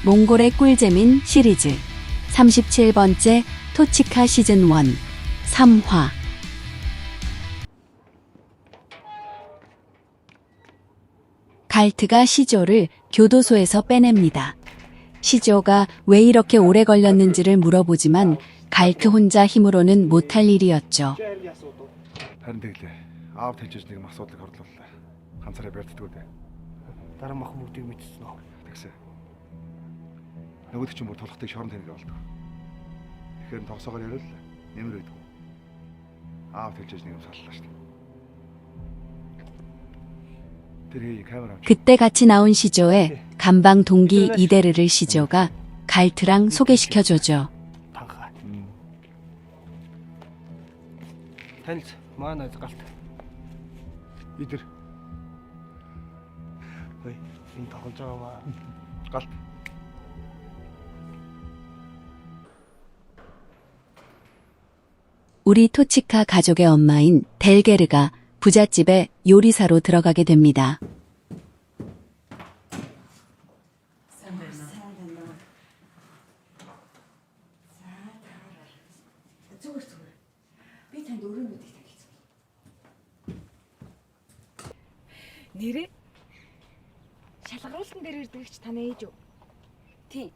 몽골의 꿀잼인 시리즈 37번째 토치카 시즌1 3화. 갈트가 시조를 교도소에서 빼냅니다. 시조가 왜 이렇게 오래 걸렸는지를 물어보지만 갈트 혼자 힘으로는 못할 일이었죠. харин тэглээ. Аав тэжээж нэг юм асуудлыг хорлууллаа. Ганцаараа бэрддэггүй дээ. Дараа мах мөрдийг мэдсэн үү? Тэгсэн. Нөгөөд ч юм уу тулхтыг шорон тэнэг болдог. Тэгэхээр тогсоогоор ярил нэмэр өгдөг. Аав тэжээж нэг юм саллаа шүү дээ. тэр이 камера. 그때 같이 나온 시조의 감방 동기 이데르를 시조가 갈트랑 소개시켜줘죠. Танхаа. Танилц маань аз галт. 이들 Ой, энэ тоглож байгаа маа. галт. 우리 토치카 가족의 엄마인 델게르가 부잣집에 요리사로 들어가게 됩니다. Нэрээ шалгаруулсан дээр ирдэг ч таны ээж үү? Тий.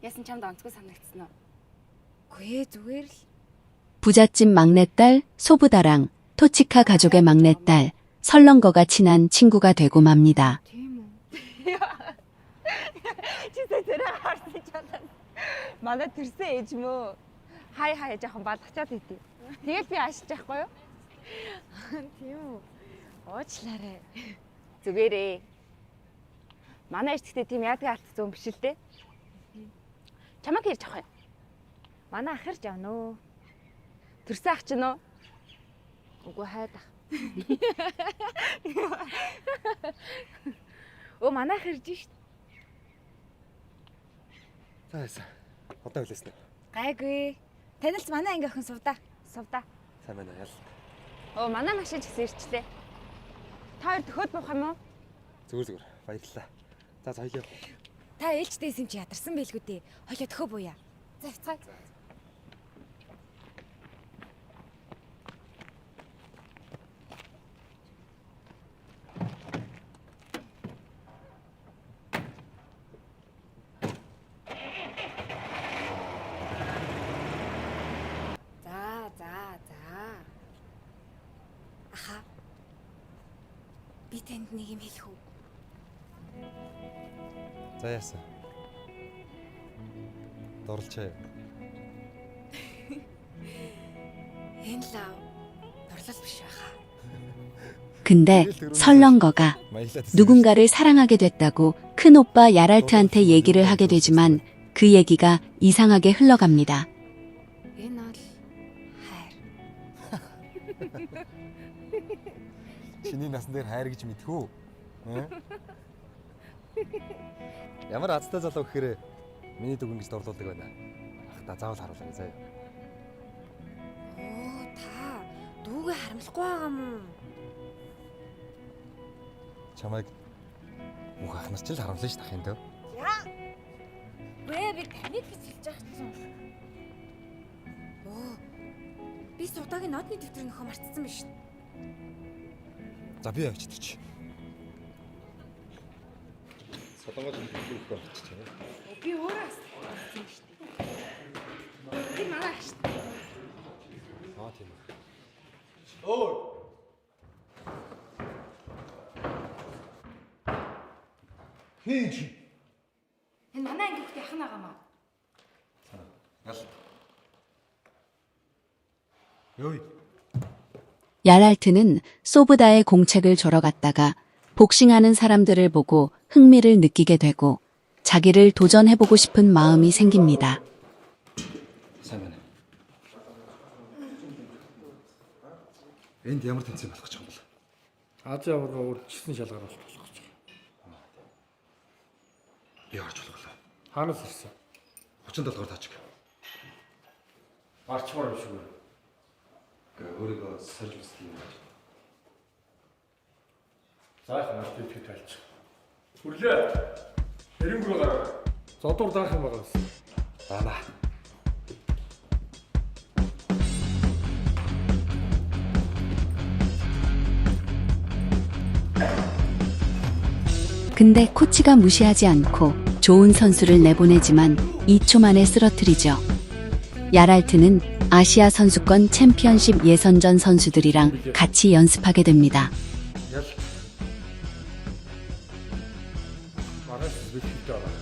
Яасан чамд онцгой санагдсан уу? Үгүй ээ зүгээр л. 부잣집 막내딸 소부다랑 토치카 가족의 막내딸 설렁거가 친한 친구가 되고 맙니다. Тийм үү? Чи тэрэ харсан чадсан. Манай тэрсэн ээж мөө. Хай жоохон балгачаад идэв. Тэгэл би аашиж байхгүй юу? Тийм үү? Уучлаарай. Зүгээрээ. Манай ээж гэхдээ тийм яадаг алт зүүн биш л дээ. Чамаг ирж авах юм. Манай ах ирж авна уу? Төрсөн ах чинь уу? Үгүй хайдах. Манай ах ирж шít. Заасан. Одоо хэлээснэ. Гайгүй. Танилц манай анги охин сувдаа. Сувдаа. Сайн байна ял. Манай машин ч гэсэн ирчлээ. Та хоёр төхөөд буух юм уу? Зүгээр баярлалаа. За хоёлоо. Та ээлжтэйсэн чи ядарсан байлгүй дээ. Хоёлоо төхөө бууя. За цай. Аха. Би танд нэг юм хэлэх үү? За яасан. Дорлчаа. Энэ лав дурлал биш байхаа. 근데 설렁거가 누군가를 사랑하게 됐다고 큰오빠 야랄트한테 얘기를 하게 되지만 그 얘기가 이상하게 흘러갑니다. Энэ бол хайр. Чиний насан дээр хайр гэж мэдхүү. Ямар азтай залуу гэхээр миний дүг ингэж дорлуулдаг байна. Ах та заавал харуулъя заяа. Оо та дүүгээ харамлахгүй байгаа юм. Чамайг бүх ах нар ч л харамлаа ш тахын дөө. Яа. Вэ би таныг гэж хэлж байгаа чинь. Оо. Би судагийн нодны дэвтэр нөхөө мартсан биш. За би явчихчих. Солонгос хэлэх болчихчих. Би өөрөө асуусан шүү дээ. Би манай аш. Аа тийм. Хин чи. Энэ манай анги хүүхдээ ахна агаамаа. Ял. Ёй. 야랄트는 소브다의 공책을 줘러 갔다가 복싱하는 사람들을 보고 흥미를 느끼게 되고 자기를 도전해보고 싶은 마음이 생깁니다. Сайн байна. Энд ямар тэнцээ болох ч юм бол. Азийн аварга урьдчилсан шалгаар болох гэж байна. Би орж болголоо. Хаанаас ирсэн? 37 дугаар таачиг. Арчмаар биш үү? Өөрийгөө сольж үзсэн юм байна. За их нартыг тайлч. Хүрлээ. Эренгүү гараа. Зодуур даах юм байгаа гэсэн. Даана. 근데 코치가 무시하지 않고 좋은 선수를 내보내지만 2초 만에 쓰러뜨리죠. 야랄트는 아시아 선수권 챔피언십 예선전 선수들이랑 같이 연습하게 됩니다. Ял. Маргааш бэлтгэж байгаа.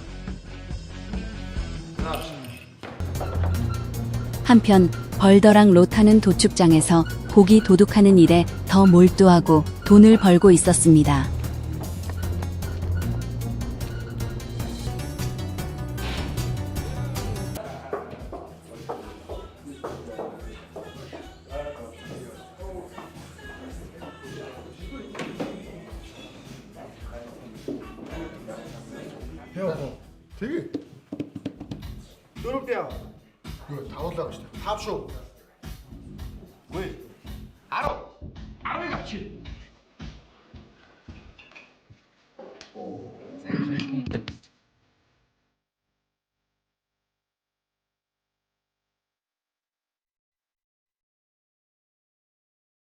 한편 벌더랑 로타는 도축장에서 고기 도둑하는 일에 더 몰두하고 돈을 벌고 있었습니다. Тэгээ. Дөрөвд яа. Юу тавуулаа гэж. 5 шүү. Үгүй. 10. 10-ыг авчи.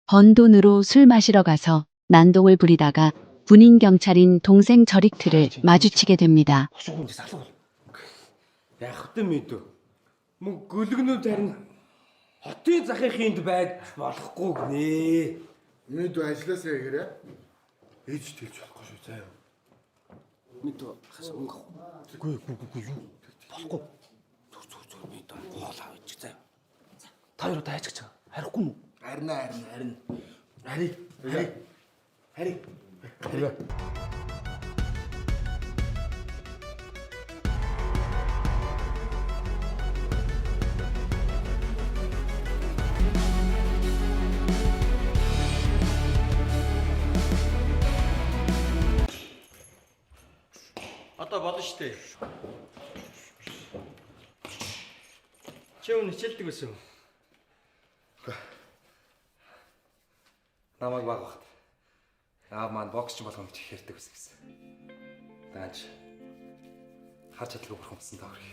번 돈으로 술 마시러 가서 난동을 부리다가 군인 경찰인 동생 저릭트를 마주치게 됩니다. Яах вэ мэдв. Мөн гөлгнүүд харин хотын захын хийнд байж болохгүй гинэ. Энд ажилласаа гэрээ. Ээж тэлж болохгүй шүү заяа. Мэдв хас мөнгө авах. Үгүй юу. Болохгүй. Зүр мэдв. Хоол авч заяа. Та юу тайч гэж байгаа. Харихгүй мүү? Харин. Хари. Одоо болно шүү дээ. Чи өнө хичээлдэг байсан юм. Намайг баг багт. Аав маань боксч болох юм чи хэрдэг гэсэн. Даанч. Харж чадлагүй бурхан болсон таа хөрх.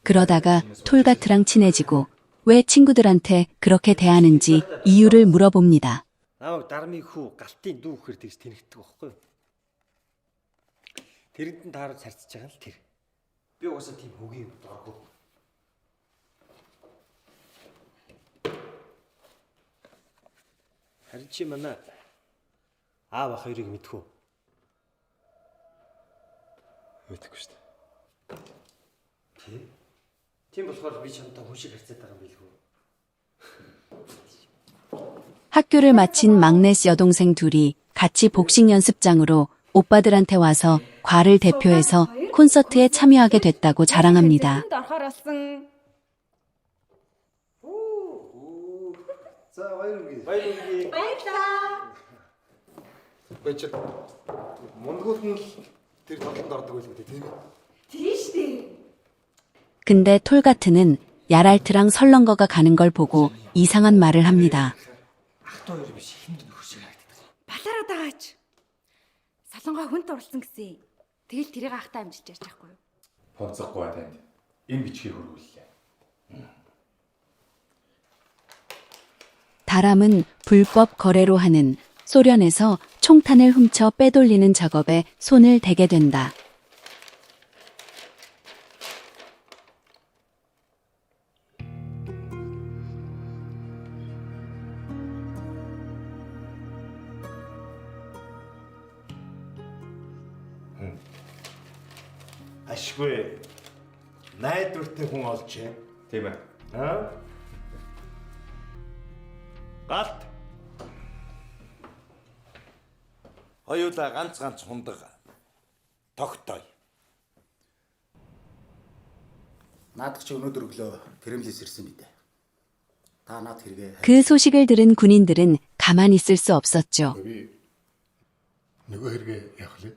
그러다가 톨가트랑 친해지고 왜 친구들한테 그렇게 대하는지 이유를 물어봅니다. Намайг дармын хүү галтын дүү гэхээр тэгж тэнэгдэг байхгүй юу? Тэрэнд нь таарч харьцаж байгаа л тэр. Би угаасаа тийм хөгийн дурггүй. Харин чи манай аав ах хоёрыг мэдхүү. Мэдээгүй шүү дээ. Тийм болохоор би чамтай хүн шиг харьцаад байгаа юм билгүй. 학교를 마친 막내 여동생 둘이 같이 복싱 연습장으로 오빠들한테 와서 과를 대표해서 콘서트에 참여하게 됐다고 자랑합니다. орохоор болсон. За баяр үгүй. Баярлалаа. Бач мундгууд нь тэр тоглоомд ордог байлгүй тийм ээ. Тийм шүү дээ. 근데 톨가트는 야랄트랑 설렁거가 가는 걸 보고 이상한 말을 합니다. Ах トゥ хоёр биш хинд нөхөр шиг харагддаг. Балаараа даач. Солонгоо хүнт уралсан гэсэн. Тэгэл тэрийг ахтаа амжилж ярьж байхгүй юу? Фонцохгүй танд энэ бичгийг хөрвүүллээ. 다람은 불법 거래로 하는 소련에서 총탄을 훔쳐 빼돌리는 작업에 손을 대게 된다. Ашгүй найдвартай хүн олжээ. Тийм ээ. Аа? Галт. Хоёулаа ганц хундаг тогтоё. Наадах чи өнөөдөр өглөө Кремлээс ирсэн бидэ. Та наад хэрэгээ 그 소식을 들은 군인들은 가만히 있을 수 없었죠. Би нөгөө хэрэгээ явах лээ.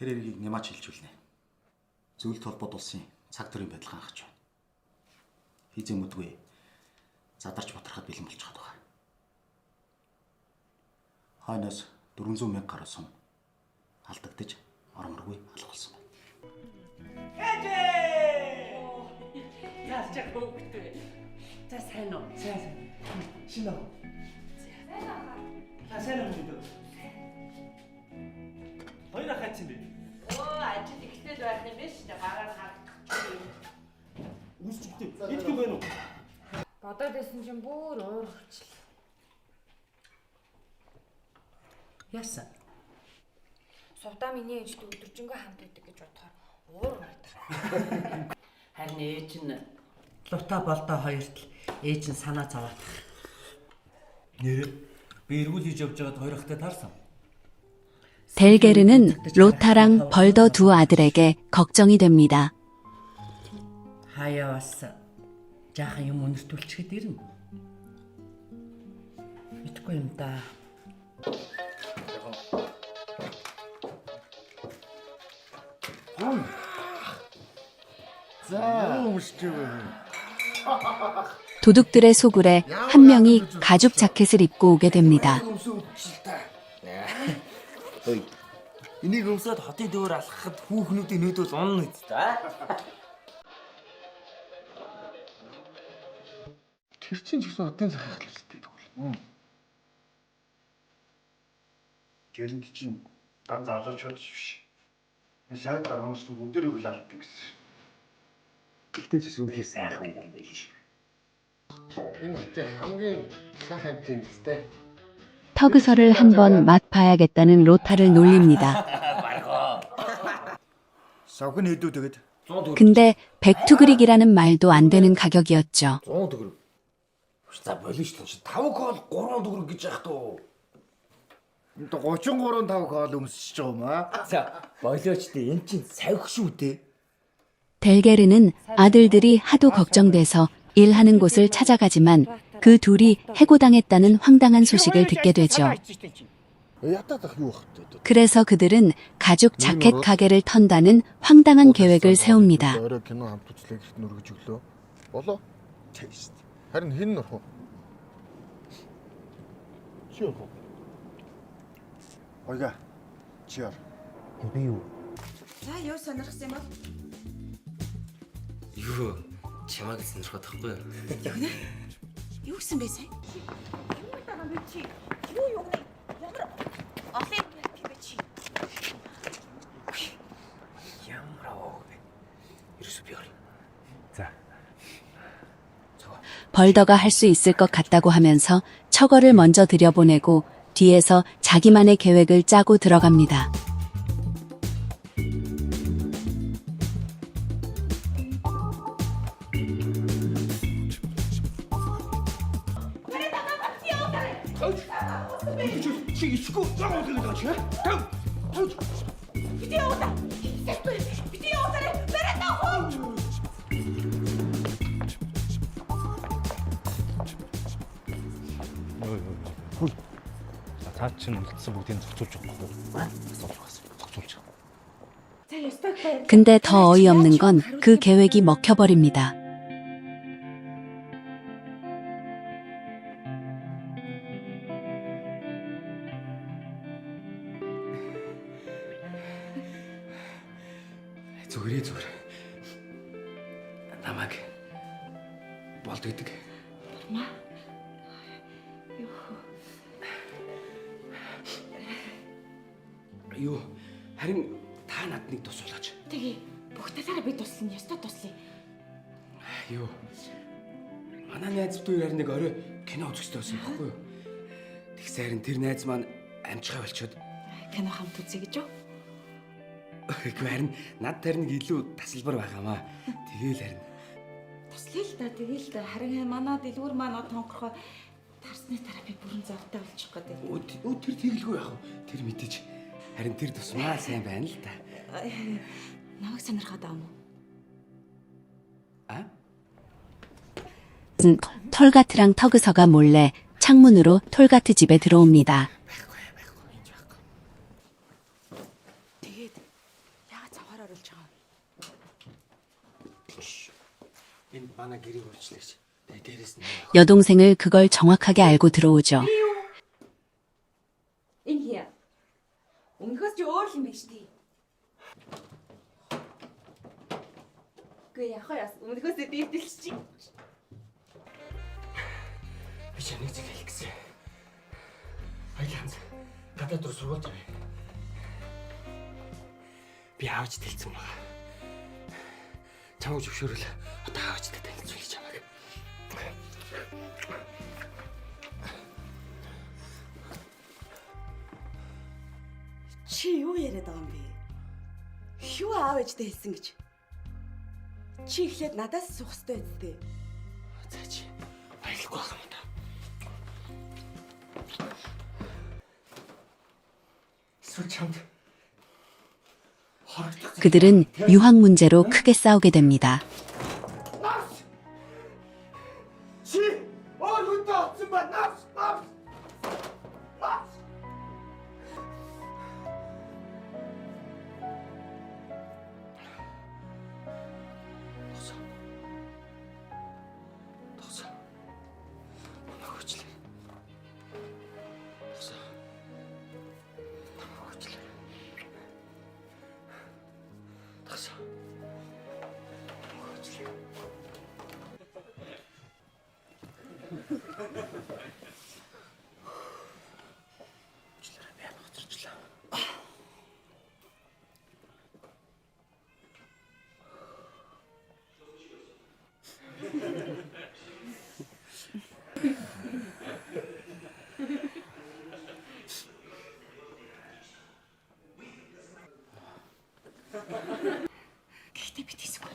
тэр хэргийг нямаач хэлжүүлнэ. Зөвлөлт холбоод улсын цаг төрийн байдал хангаж байна. Хийзээ мэдгүй задарч батрахад бэлэн болчиход байгаа. Хойноос 400 мянга гаруй сум алдагдаж ороморгүй алхалсан байна. Яаж яг хөөгтэй. За сайн уу? Сайн. Шинэ. Сайн уу? Хоёроо хаачин бэ? Ажил ихтэй байх юм биш үү? Гараар хардчих. Үсчтэй. Идэх байна уу? Бодоод байсан чинь бүр уур хөвчлээ. Яасан? Сувдаа миний ээжтэй өдөржингөө хамт идэг гэж бодохоор уур уурдаг. Харин ээж нь лута болдоо хоёрт л ээж нь санаа зовоод. Нэр би эргүүл хийж явж байгаад хоёр ахтай таарсан. 델게르는 로타랑 벌더 두 아들에게 걱정이 됩니다. Хаяа бас жаахан юм өнөртүүлчихэд ирнэ. Мэдгүй юм да. 도둑들의 소굴에 한 명이 가죽 자켓을 입고 오게 됩니다. Энийг өмсөд хотын дөөр алхахад хүүхнүүдийн нүүдэл унна үстэ. Тэр чинь ч гэсэн хотын захиалт үстэй тэгвэл. Гэрэнт чинь дан залууч болж биш. Шаад хүмүүс өдөр үйл алдаг гэсэн. Гэтэ ч үгүй сайхан юм биш. Энэ хотын хамгийн сайхан тэмцтэй. 터그서를 한번 맛봐야겠다는 로타를 놀립니다. Савхын хэдүү тэгээд 근데 백투그릭이라는 말도 안 되는 가격이었죠. 100 төгрөг. За болио ш л 5 кол 3 төгрөг гэж яах туу. 33 кол өмсөж байгаа юм аа. За болио ч дээ эн чин савх шүү дээ. 델게르는 아들들이 하도 걱정돼서 일하는 곳을 찾아가지만 그 둘이 해고당했다는 황당한 소식을 듣게 되죠. 그래서 그들은 가죽 자켓 가게를 턴다는 황당한 계획을 세웁니다. харин хэн нөх вэ? Чи юу? Ойга. Чи яар? Би юу? За юу сонирхсан юм бол? Юу? Чамаг сонирхоод тахгүй юу? Юу гэсэн бэ сая? Юу байгаа бэ чи? Юу юу гэнэ? Ямар олон юм бэ чи? Ямар аа. 이러수 비어리. 자. 벌더가 할 수 있을 것 같다고 하면서 처거를 먼저 들여보내고 뒤에서 자기만의 계획을 짜고 들어갑니다. Цаачин үлдсэн бүгдийг зохицуулж өгөхгүй. зохицуулж. 근데 더 어이없는 건 그 계획이 먹혀버립니다. Зүгээр зүгээр. Намайг болд гэдэг. Маа. Юу? Харин та надныг тусуулаач. Тэгээ бүх талаараа би туслана, ёстой туслая. Юу? Манай найз дүү ярь нэг орой кино үзэхтэй байсан байхгүй юу? Тэгсэн харин тэр найз маань амжихаа болчиход Кино хамт үзье гэж юу? Гэхдээ харин над тэр нэг илүү тасалбар байгаамаа. Тэгээл харин Туслая л да, тэгээ л да. Харин манай дэлгүүр маань тонгохоо тарсны дараа би бүрэн завтай болчих гээд. Тэр тэгэлгүй яах вэ? Тэр мэдээж харин тэр тусмаа сайн байна л да. Намайг сонирхоод байгаа юм уу? А? 톨가트랑 터그서가 몰래 창문으로 톨가트 집에 들어옵니다. Тэгээд яагаад цаваар оруулж байгаа юм? Энэ манай гэрийг урьчлаа гэж. Тэгээ дээрэс нь 여동생을 그걸 정확하게 알고 들어오죠. Өмнөхөөс чи өөр юм биш тий. Гээ яхаа яс өмнөхөөс дийдэлч чи. Би ч нэг зүйл хэлэх гэсэн. Айлхан гадаад руу сургууль явъя. Би аавч дэлцэн байгаа. Чамд зөвшөөрөл одоо аавчтай танилцуулъя чамайг. Чи юу яриад байгаа юм бэ? Юу аав ээжтэй хэлсэн гэж? Чи ихлээд надаас суух хэрэгтэй үстэй. За чи баярлахгүй байх юм да. Эсвэл чамд 그들은 유학 문제로 크게 싸우게 됩니다. Чи өөрөндөө авсан ба нас. Тосоо. Намайг хүчлээ. Тосоо. Намайг хүчлээ. Тосоо. Намайг хүчлээ. Хүчлээрээ би хоцорчлаа. Гэхдээ би тийсгүй.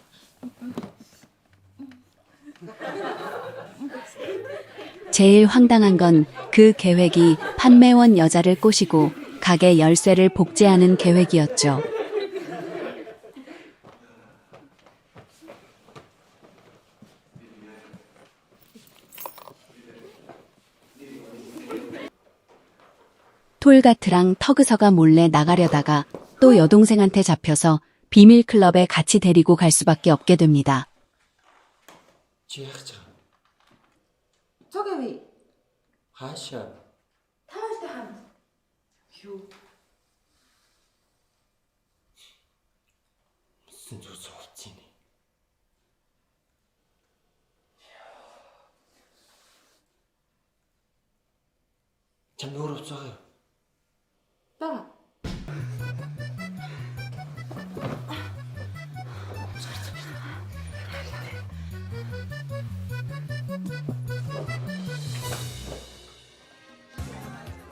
제일 황당한 건 그 계획이 판매원 여자를 꼬시고 가게 열쇠를 복제하는 계획이었죠. 톨가트랑 터그서가 몰래 나가려다가 또 여동생한테 잡혀서 비밀 클럽에 같이 데리고 갈 수밖에 없게 됩니다. Чи яах гэж байгаа? Цогёвь. Хаашаа? Тааштай хамт. Юу? Сэн зүг цогцсон юм. Чам нөр уцаа юу? Бага.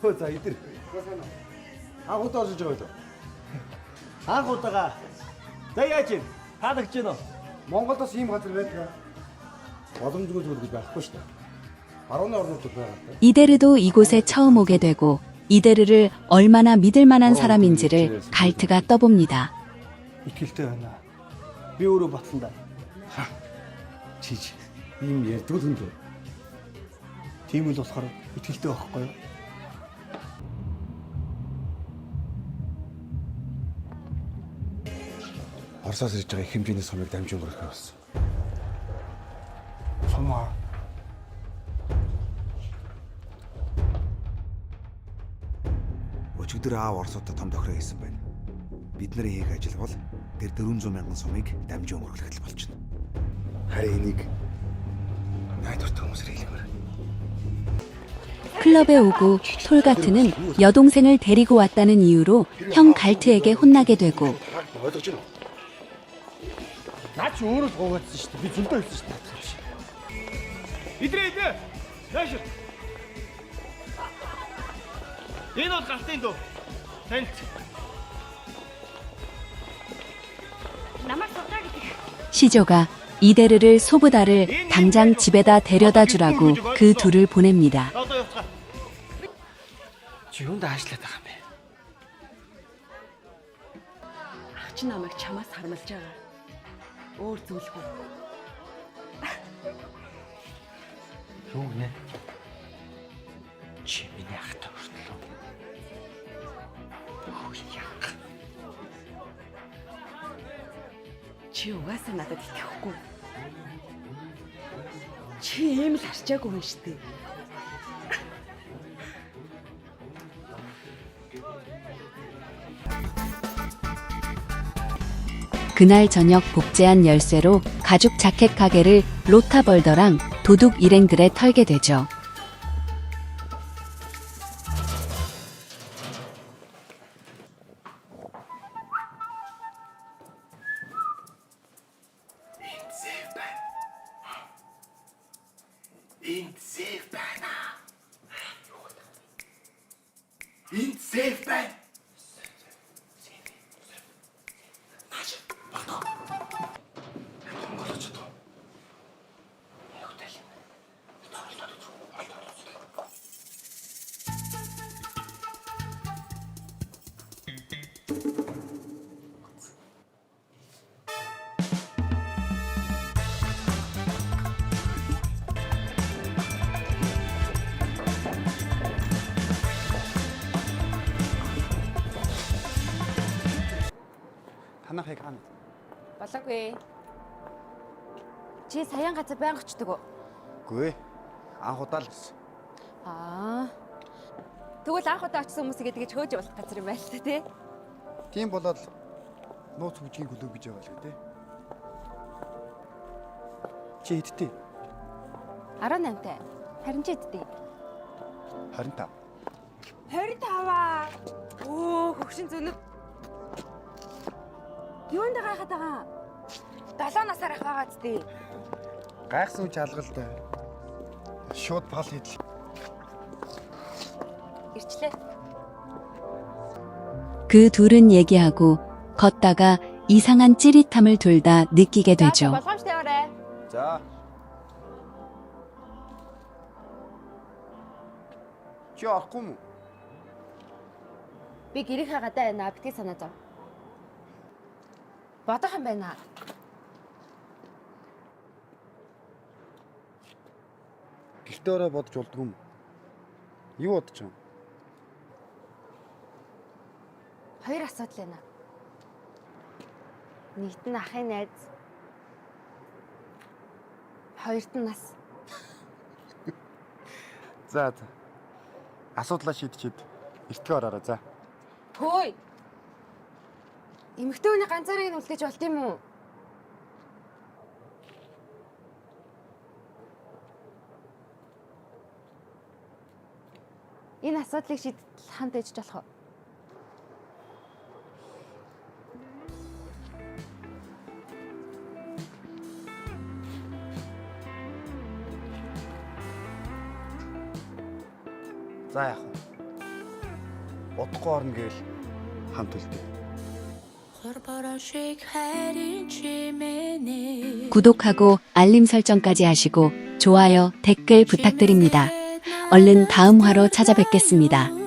Хөө за идэр. Анх удаа олж байгаа юу? Анх удаага. За яаж юм? Таадагч гэнэ үү? Монголоос ийм газар байдаг. Боломжгүй зүйл байхгүй шүү дээ. 바로는 орнууд байгаа. 이데르도 이곳에 처음 오게 되고 이데르를 얼마나 믿을 만한 사람인지를 갈트가 떠봅니다. итгэлтэй байна. Би өөрөө батландаа. Чиж ийм ярьдгүй юм дөө. Тийм л болохоор итгэлтэй байхгүй юу? Оросоос ирж байгаа их хэмжээний сумыг дамжин өргөх болсон. Сумаа. Өчигдөр аав Оросуудад том тохироо хийсэн байна. Бид нарын хийх ажил бол тэр 400 мянган сумыг дамжин өргөх л болчихно. Харин энийг найдвартай хүмүүсээр хэлмээр. 클럽에 오고 톨가트는 여동생을 데리고 왔다는 이유로 형 갈트에게 혼나게 되고 ойлгож байна уу? Наа чи өөрөө л гоогаадсан шүү дээ. Би зөндөө хэлсэн шүү дээ. Идрээ. Нааш. Энэ бол галтын дөө. Танд Намайг судаа гэдэг. 시조가 이데르를 소브다를 당장 집에다 데려다 주라고 그 둘을 보냅니다. одоо явцгаа. Чи юунд аашлаад байгаа юм бэ? Ах чи намайг чамаас хармалж байгаа. Өөр зүйлгүй. Юу нэ? Чи миний ахтай хүртлөө. Яах? Чи угаасаа надад итгэхгүй. Чи ийм л харчаагүй юм шүү дээ. 그날 저녁 복제한 열쇠로 가죽 자켓 가게를 로타벌더랑 도둑 일행들에 털게 되죠. Энд сейф байна. Энд сейф байна. Танахыг хаана? Болоогүй. Чи саяхан газар байнга очдөг уу? Үгүй ээ. Анх удаа л гэсэн. Аа. Тэгвэл анх удаа очсон хүмүүсийг тэгэж хөөж явуулах газар юм байна л та тий. Тийм болоод нууц хүчгийн клуб гэж байгаа л үү те. Чи хэдтэй? 18-тай. Харин ч эдтэй. 25. 25аа. Оо, хөгшин зөнөд. Юунд гайхаад байгаа? 7 насаар ах байгаа зү. Гайхсан үч алгалтай. Шууд пал хийдэл. Ирчлээ. 그 둘은 얘기하고 걷다가 이상한 찌릿함을 둘 다 느끼게 되죠. Болгоомж тавиарай. За. Чи орохгүй мүү? Би гэрээ хагаадаа байна. Битгий санаа зов. Бодох юм байна. Гэлтөөрөө бодож болдгүй юм. Юу бодож юм? Хоёр асуудал байна. Нэгт нь ахын найз. Хоёрт нь нас. За. Асуудлаа шийдчихэд эртгээ ороорой за. Хөөе. Эмэгтэй хүний ганцаараа нь үлдээж болт юм уу? Энэ асуудлыг шийдэл хамт ээж болох уу? За яах вэ? Удахгүй орно гээл хамт үлдээ. 구독하고 알림 설정까지 하시고 좋아요, 댓글 부탁드립니다. 얼른 다음 화로 찾아뵙겠습니다.